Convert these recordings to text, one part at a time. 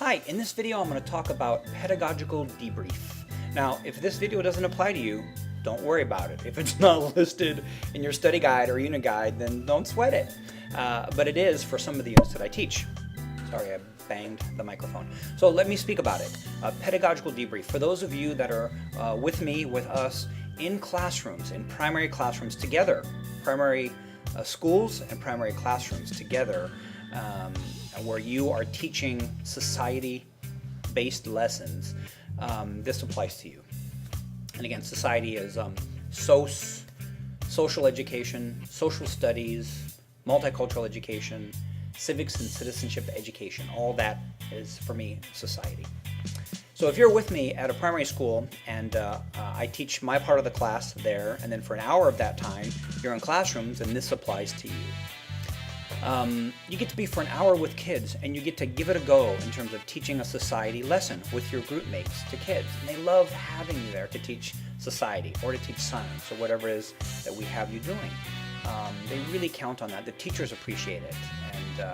Hi, in this video I'm going to talk about pedagogical debrief. Now, if this video doesn't apply to you, don't worry about it. If it's not listed in your study guide or unit guide, then don't sweat it. But it is for some of the units that I teach. Sorry, I banged the microphone. So let me speak about it. Pedagogical debrief. For those of you that are with us in classrooms, in primary classrooms together, primary schools and primary classrooms together, where you are teaching society-based lessons, this applies to you. And again, society is social education, social studies, multicultural education, civics and citizenship education. All that is, for me, society. So if you're with me at a primary school and I teach my part of the class there, and then for an hour of that time you're in classrooms, and this applies to you. You get to be for an hour with kids, and you get to give it a go in terms of teaching a society lesson with your group mates to kids. And they love having you there to teach society or to teach science or whatever it is that we have you doing. They really count on that. The teachers appreciate it and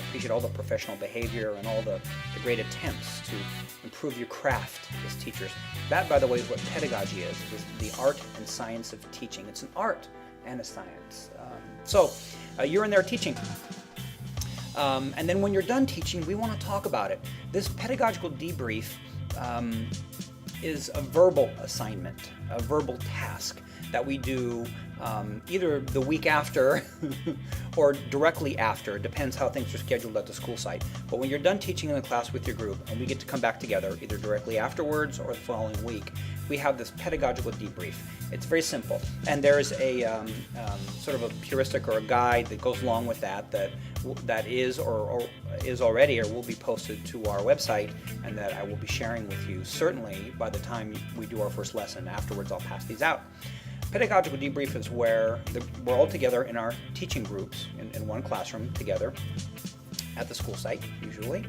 appreciate all the professional behavior and all the great attempts to improve your craft as teachers. That, by the way, is what pedagogy is the art and science of teaching. It's an art and a science. So you're in there teaching. And then when you're done teaching, we want to talk about it. This pedagogical debrief is a verbal assignment, a verbal task that we do either the week after or directly after. It depends how things are scheduled at the school site. But when you're done teaching in the class with your group and we get to come back together either directly afterwards or the following week, we have this pedagogical debrief. It's very simple, and there's a sort of a heuristic or a guide that goes along with that is or is already or will be posted to our website, and that I will be sharing with you certainly by the time we do our first lesson. Afterwards, I'll pass these out. Pedagogical debrief is where we're all together in our teaching groups in one classroom together at the school site usually,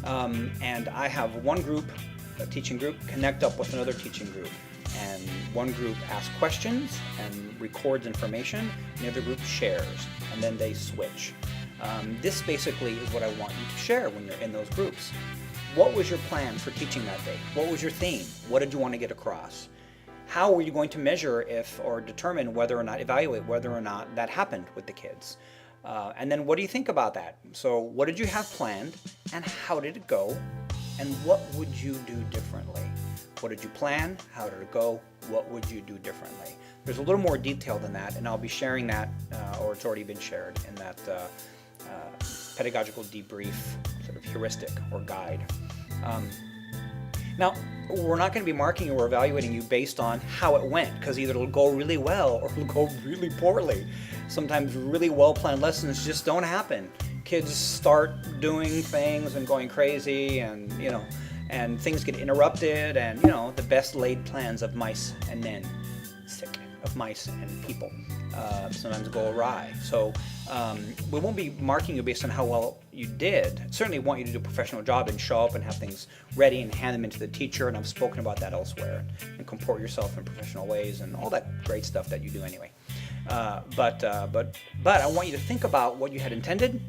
and I have one group, a teaching group, connect up with another teaching group, and one group asks questions and records information, and the other group shares, and then they switch. This basically is what I want you to share when you're in those groups. What was your plan for teaching that day? What was your theme? What did you want to get across? How were you going to measure or determine evaluate whether or not that happened with the kids? And then what do you think about that? So what did you have planned, and how did it go? And what would you do differently? What did you plan? How did it go? What would you do differently? There's a little more detail than that, and I'll be sharing that, or it's already been shared in that pedagogical debrief sort of heuristic or guide. Now, we're not going to be marking or evaluating you based on how it went, because either it'll go really well or it'll go really poorly. Sometimes really well-planned lessons just don't happen. Kids start doing things and going crazy, and and things get interrupted, and the best laid plans of mice and men, of mice and people, sometimes go awry. So we won't be marking you based on how well you did. Certainly want you to do a professional job and show up and have things ready and hand them into the teacher, and I've spoken about that elsewhere, and comport yourself in professional ways and all that great stuff that you do anyway. But I want you to think about what you had intended,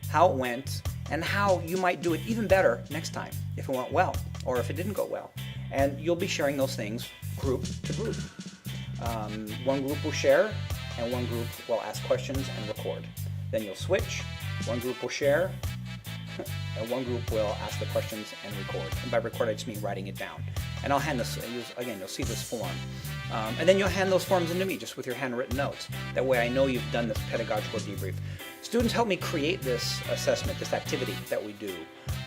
how it went, and how you might do it even better next time if it went well or if it didn't go well. And you'll be sharing those things group to group. One group will share, and one group will ask questions and record. Then you'll switch. One group will share, and one group will ask the questions and record. And by record, I just mean writing it down. And I'll hand this, again, you'll see this form. And then you'll hand those forms into me just with your handwritten notes. That way I know you've done this pedagogical debrief. Students help me create this assessment, this activity that we do.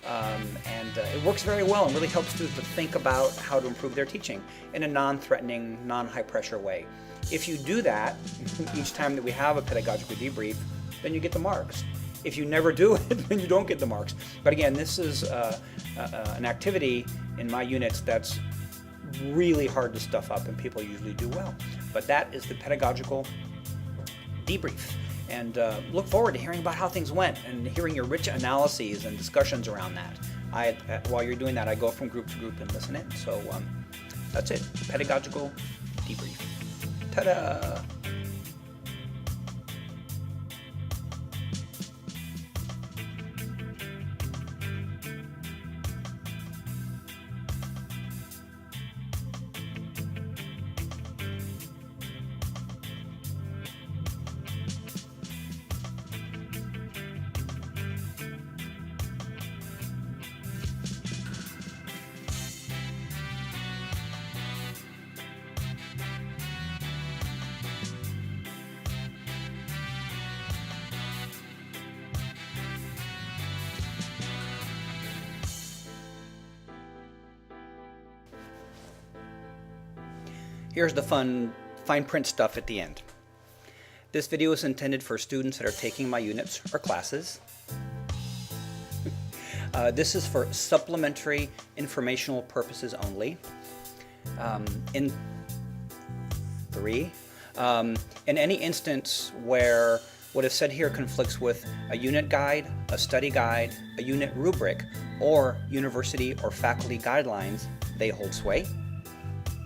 And it works very well and really helps students to think about how to improve their teaching in a non-threatening, non-high pressure way. If you do that each time that we have a pedagogical debrief, then you get the marks. If you never do it, then you don't get the marks. But again, this is an activity in my units that's really hard to stuff up, and people usually do well. But that is the pedagogical debrief. And look forward to hearing about how things went and hearing your rich analyses and discussions around that. While you're doing that, I go from group to group and listen in. So that's it, pedagogical debrief. Ta-da! here's the fun fine print stuff at the end. This video is intended for students that are taking my units or classes. This is for supplementary informational purposes only. In any instance where what is said here conflicts with a unit guide, a study guide, a unit rubric, or university or faculty guidelines, they hold sway.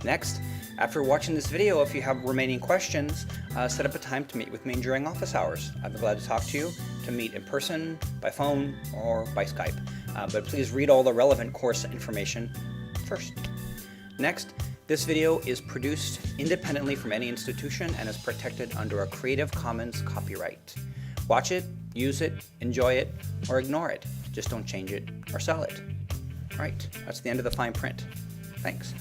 Next, after watching this video, if you have remaining questions, set up a time to meet with me during office hours. I'd be glad to talk to you, to meet in person, by phone, or by Skype. But please read all the relevant course information first. Next, this video is produced independently from any institution and is protected under a Creative Commons copyright. Watch it, use it, enjoy it, or ignore it. Just don't change it or sell it. All right, that's the end of the fine print. Thanks.